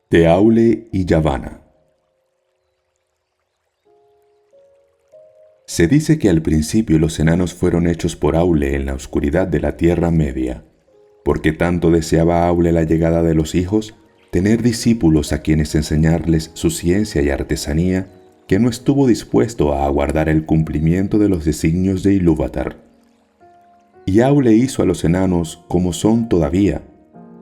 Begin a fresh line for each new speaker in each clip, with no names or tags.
de Aule y Yavanna. Se dice que al principio los enanos fueron hechos por Aule en la oscuridad de la Tierra Media, porque tanto deseaba Aule la llegada de los hijos, tener discípulos a quienes enseñarles su ciencia y artesanía, que no estuvo dispuesto a aguardar el cumplimiento de los designios de Ilúvatar. Y Aule hizo a los enanos como son todavía,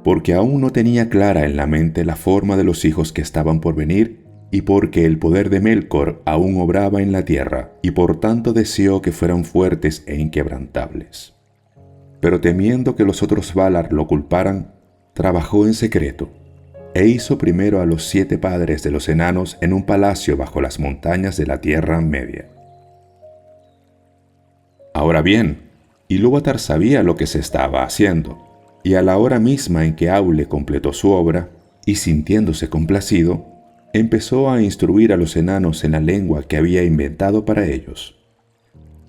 porque aún no tenía clara en la mente la forma de los hijos que estaban por venir, y porque el poder de Melkor aún obraba en la tierra, y por tanto deseó que fueran fuertes e inquebrantables. Pero temiendo que los otros Valar lo culparan, trabajó en secreto, e hizo primero a los 7 padres de los enanos en un palacio bajo las montañas de la Tierra Media. Ahora bien, Ilúvatar sabía lo que se estaba haciendo, y a la hora misma en que Aule completó su obra, y sintiéndose complacido, empezó a instruir a los enanos en la lengua que había inventado para ellos.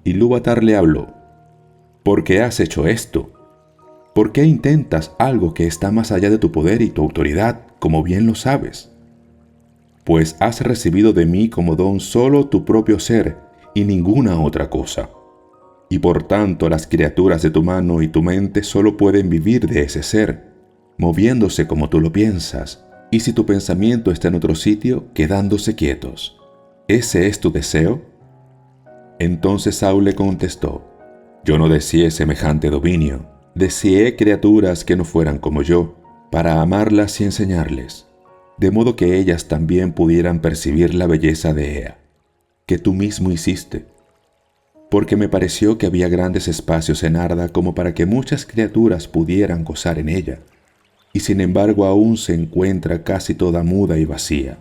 Ilúvatar le habló: ¿por qué has hecho esto? ¿Por qué intentas algo que está más allá de tu poder y tu autoridad, como bien lo sabes? Pues has recibido de mí como don solo tu propio ser y ninguna otra cosa. Y por tanto las criaturas de tu mano y tu mente solo pueden vivir de ese ser, moviéndose como tú lo piensas, y si tu pensamiento está en otro sitio, quedándose quietos. ¿Ese es tu deseo? Entonces Aule contestó: yo no deseé semejante dominio, deseé criaturas que no fueran como yo, para amarlas y enseñarles, de modo que ellas también pudieran percibir la belleza de Ea, que tú mismo hiciste. Porque me pareció que había grandes espacios en Arda como para que muchas criaturas pudieran gozar en ella, y sin embargo aún se encuentra casi toda muda y vacía.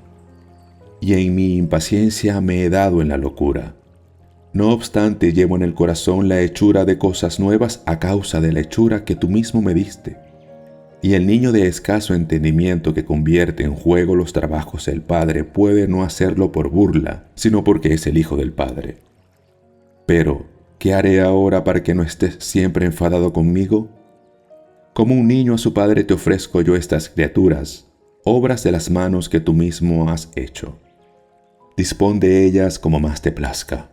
Y en mi impaciencia me he dado en la locura. No obstante, llevo en el corazón la hechura de cosas nuevas a causa de la hechura que tú mismo me diste. Y el niño de escaso entendimiento que convierte en juego los trabajos del Padre puede no hacerlo por burla, sino porque es el Hijo del Padre. Pero, ¿qué haré ahora para que no estés siempre enfadado conmigo? Como un niño a su padre te ofrezco yo estas criaturas, obras de las manos que tú mismo has hecho. Dispón de ellas como más te plazca.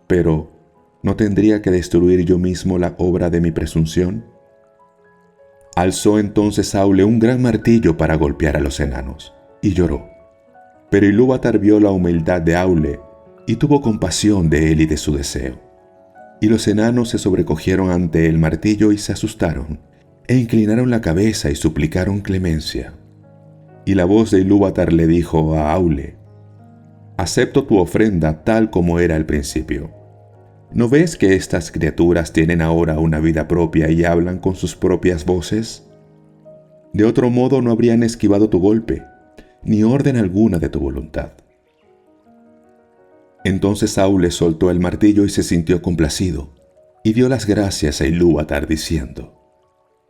Pero, ¿no tendría que destruir yo mismo la obra de mi presunción? Alzó entonces Aule un gran martillo para golpear a los enanos, y lloró. Pero Ilúvatar vio la humildad de Aule, y tuvo compasión de él y de su deseo. Y los enanos se sobrecogieron ante el martillo y se asustaron, e inclinaron la cabeza y suplicaron clemencia. Y la voz de Ilúvatar le dijo a Aule: acepto tu ofrenda tal como era al principio. ¿No ves que estas criaturas tienen ahora una vida propia y hablan con sus propias voces? De otro modo no habrían esquivado tu golpe, ni orden alguna de tu voluntad. Entonces Aule soltó el martillo y se sintió complacido, y dio las gracias a Ilúvatar diciendo: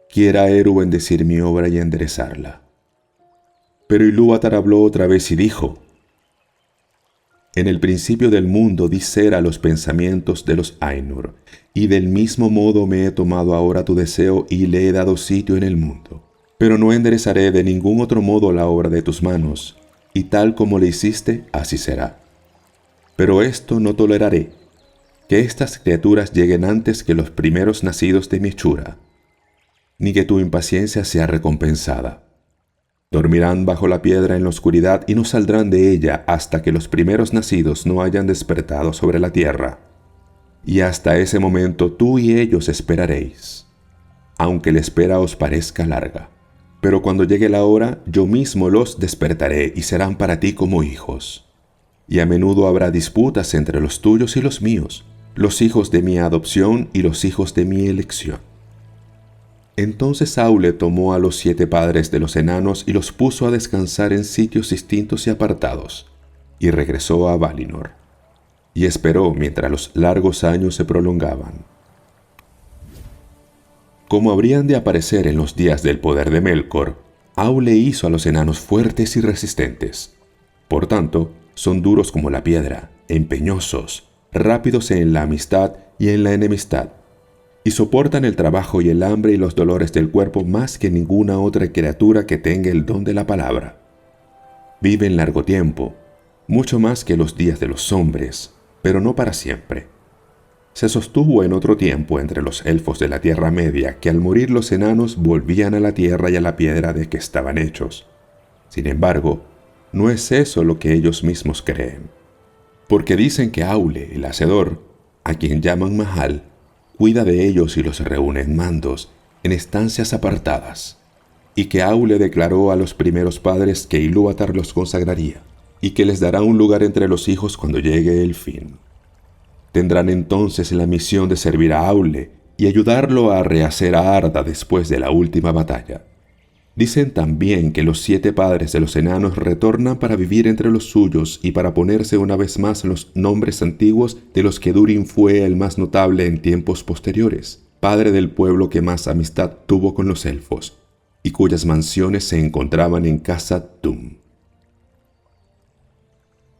quiera Eru bendecir mi obra y enderezarla. Pero Ilúvatar habló otra vez y dijo: en el principio del mundo di ser a los pensamientos de los Ainur, y del mismo modo me he tomado ahora tu deseo y le he dado sitio en el mundo. Pero no enderezaré de ningún otro modo la obra de tus manos, y tal como le hiciste, así será. Pero esto no toleraré, que estas criaturas lleguen antes que los primeros nacidos de mi hechura, ni que tu impaciencia sea recompensada. Dormirán bajo la piedra en la oscuridad y no saldrán de ella hasta que los primeros nacidos no hayan despertado sobre la tierra. Y hasta ese momento tú y ellos esperaréis, aunque la espera os parezca larga. Pero cuando llegue la hora, yo mismo los despertaré y serán para ti como hijos. Y a menudo habrá disputas entre los tuyos y los míos, los hijos de mi adopción y los hijos de mi elección. Entonces Aule tomó a los 7 padres de los enanos y los puso a descansar en sitios distintos y apartados, y regresó a Valinor, y esperó mientras los largos años se prolongaban. Como habrían de aparecer en los días del poder de Melkor, Aule hizo a los enanos fuertes y resistentes. Por tanto, son duros como la piedra, empeñosos, rápidos en la amistad y en la enemistad, y soportan el trabajo y el hambre y los dolores del cuerpo más que ninguna otra criatura que tenga el don de la palabra. Viven largo tiempo, mucho más que los días de los hombres, pero no para siempre. Se sostuvo en otro tiempo entre los elfos de la Tierra Media que al morir los enanos volvían a la tierra y a la piedra de que estaban hechos. Sin embargo, no es eso lo que ellos mismos creen. Porque dicen que Aule, el Hacedor, a quien llaman Mahal, cuida de ellos y los reúne en mandos, en estancias apartadas, y que Aule declaró a los primeros padres que Ilúvatar los consagraría, y que les dará un lugar entre los hijos cuando llegue el fin. Tendrán entonces la misión de servir a Aule y ayudarlo a rehacer a Arda después de la última batalla. Dicen también que los 7 padres de los enanos retornan para vivir entre los suyos y para ponerse una vez más los nombres antiguos de los que Durin fue el más notable en tiempos posteriores, padre del pueblo que más amistad tuvo con los elfos, y cuyas mansiones se encontraban en Khazad Dûm.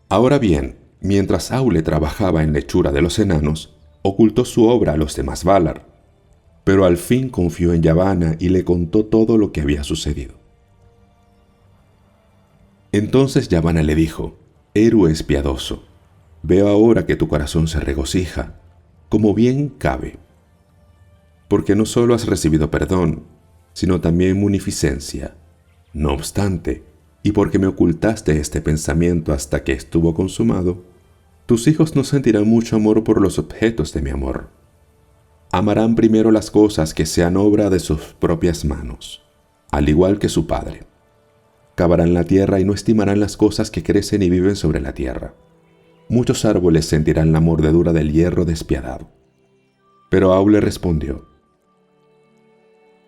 Ahora bien, mientras Aule trabajaba en la hechura de los enanos, ocultó su obra a los demás Valar, pero al fin confió en Yavanna y le contó todo lo que había sucedido. Entonces Yavanna le dijo: «Héroe piadoso, veo ahora que tu corazón se regocija, como bien cabe, porque no solo has recibido perdón, sino también munificencia. No obstante, y porque me ocultaste este pensamiento hasta que estuvo consumado, tus hijos no sentirán mucho amor por los objetos de mi amor. Amarán primero las cosas que sean obra de sus propias manos, al igual que su padre. Cavarán la tierra y no estimarán las cosas que crecen y viven sobre la tierra. Muchos árboles sentirán la mordedura del hierro despiadado». Pero Aule respondió: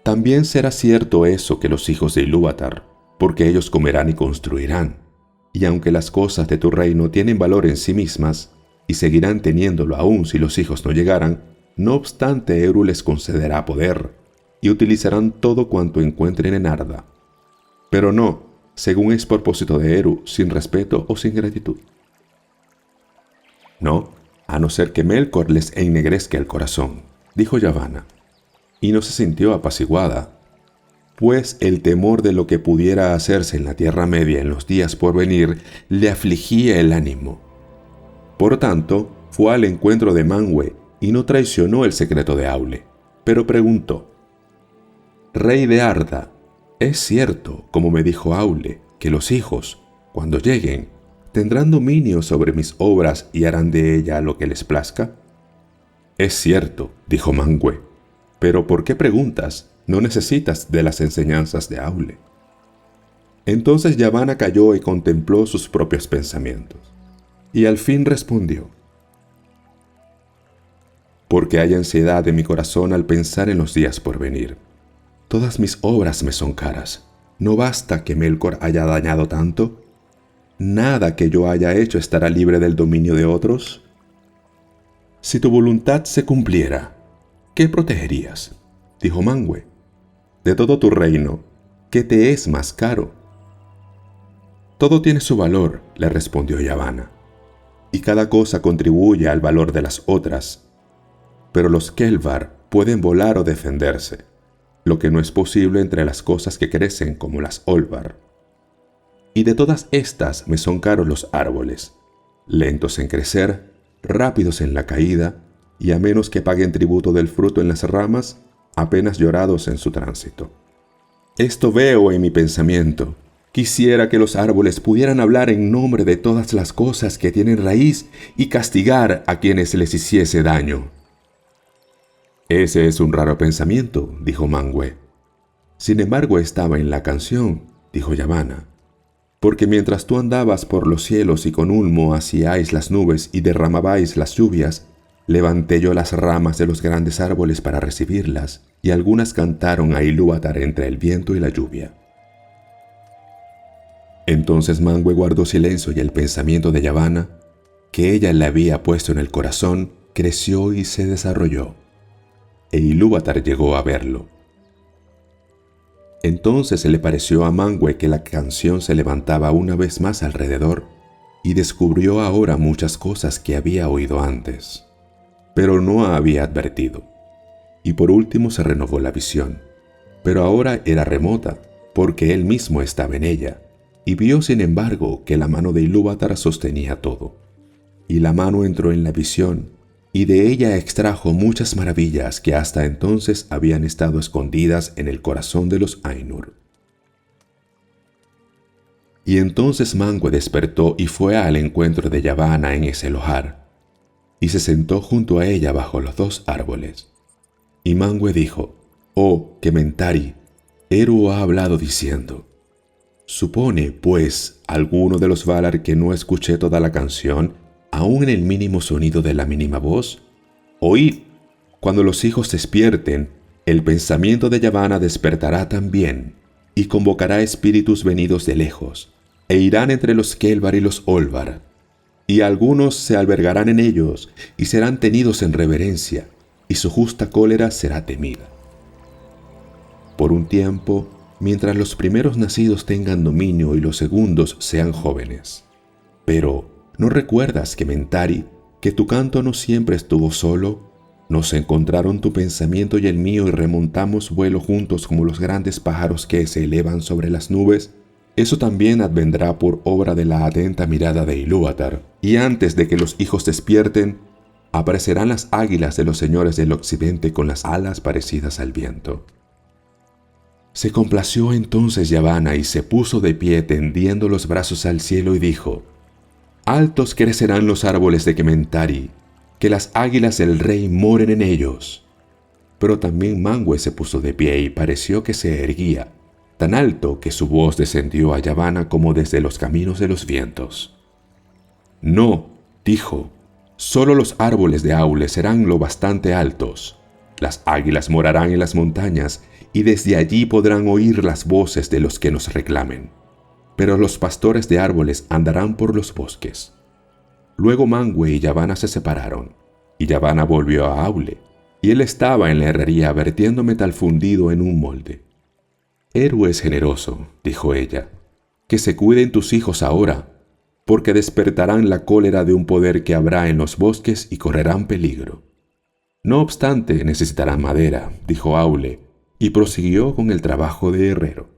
«También será cierto eso que los hijos de Ilúvatar, porque ellos comerán y construirán, y aunque las cosas de tu reino tienen valor en sí mismas, y seguirán teniéndolo aún si los hijos no llegaran, no obstante Eru les concederá poder, y utilizarán todo cuanto encuentren en Arda, pero no, según es propósito de Eru, sin respeto o sin gratitud. No, a no ser que Melkor les ennegrezca el corazón», dijo Yavanna, y no se sintió apaciguada, pues el temor de lo que pudiera hacerse en la Tierra Media en los días por venir le afligía el ánimo. Por tanto, fue al encuentro de Manwë y no traicionó el secreto de Aule, pero preguntó: «Rey de Arda, ¿es cierto, como me dijo Aule, que los hijos, cuando lleguen, tendrán dominio sobre mis obras y harán de ella lo que les plazca?» «Es cierto», dijo Manwë, «pero ¿por qué preguntas? No necesitas de las enseñanzas de Aule». Entonces Yavanna calló y contempló sus propios pensamientos, y al fin respondió: «Porque hay ansiedad en mi corazón al pensar en los días por venir. Todas mis obras me son caras. ¿No basta que Melkor haya dañado tanto? ¿Nada que yo haya hecho estará libre del dominio de otros? Si tu voluntad se cumpliera, ¿qué protegerías?», dijo Manwë. «De todo tu reino, ¿qué te es más caro?». «Todo tiene su valor», le respondió Yavanna, «y cada cosa contribuye al valor de las otras. Pero los Kelvar pueden volar o defenderse, lo que no es posible entre las cosas que crecen como las Olvar. Y de todas estas me son caros los árboles, lentos en crecer, rápidos en la caída, y a menos que paguen tributo del fruto en las ramas, apenas llorados en su tránsito. Esto veo en mi pensamiento. Quisiera que los árboles pudieran hablar en nombre de todas las cosas que tienen raíz y castigar a quienes les hiciese daño». «Ese es un raro pensamiento», dijo Manwë. «Sin embargo estaba en la canción», dijo Yavanna, «porque mientras tú andabas por los cielos y con Ulmo hacíais las nubes y derramabais las lluvias, levanté yo las ramas de los grandes árboles para recibirlas, y algunas cantaron a Ilúvatar entre el viento y la lluvia». Entonces Manwë guardó silencio y el pensamiento de Yavanna, que ella le había puesto en el corazón, creció y se desarrolló, e Ilúvatar llegó a verlo. Entonces se le pareció a Manwë que la canción se levantaba una vez más alrededor, y descubrió ahora muchas cosas que había oído antes, pero no había advertido. Y por último se renovó la visión, pero ahora era remota, porque él mismo estaba en ella, y vio sin embargo que la mano de Ilúvatar sostenía todo. Y la mano entró en la visión, y de ella extrajo muchas maravillas que hasta entonces habían estado escondidas en el corazón de los Ainur. Y entonces Mangue despertó y fue al encuentro de Yavanna en ese lugar, y se sentó junto a ella bajo los 2 árboles. Y Mangue dijo: «Oh, que Mentari, Eru ha hablado diciendo: ¿supone, pues, alguno de los Valar que no escuché toda la canción, aún en el mínimo sonido de la mínima voz? Oíd, cuando los hijos despierten, el pensamiento de Yavanna despertará también, y convocará espíritus venidos de lejos, e irán entre los Kelvar y los Olvar, y algunos se albergarán en ellos, y serán tenidos en reverencia, y su justa cólera será temida. Por un tiempo, mientras los primeros nacidos tengan dominio y los segundos sean jóvenes. Pero, ¿no recuerdas que Mentari, que tu canto no siempre estuvo solo? Nos encontraron tu pensamiento y el mío y remontamos vuelo juntos como los grandes pájaros que se elevan sobre las nubes. Eso también advendrá por obra de la atenta mirada de Ilúvatar, y antes de que los hijos despierten, aparecerán las águilas de los señores del occidente con las alas parecidas al viento». Se complació entonces Yavanna y se puso de pie tendiendo los brazos al cielo y dijo: «Altos crecerán los árboles de Kementari, que las águilas del rey moren en ellos». Pero también Mangue se puso de pie y pareció que se erguía, tan alto que su voz descendió a Yavanna como desde los caminos de los vientos. «No», dijo, «solo los árboles de Aule serán lo bastante altos. Las águilas morarán en las montañas, y desde allí podrán oír las voces de los que nos reclamen. Pero los pastores de árboles andarán por los bosques». Luego Mangue y Yavanna se separaron, y Yavanna volvió a Aule, y él estaba en la herrería vertiendo metal fundido en un molde. «Eru es generoso», dijo ella, «que se cuiden tus hijos ahora, porque despertarán la cólera de un poder que habrá en los bosques y correrán peligro. No obstante, necesitarán madera», dijo Aule, y prosiguió con el trabajo de herrero.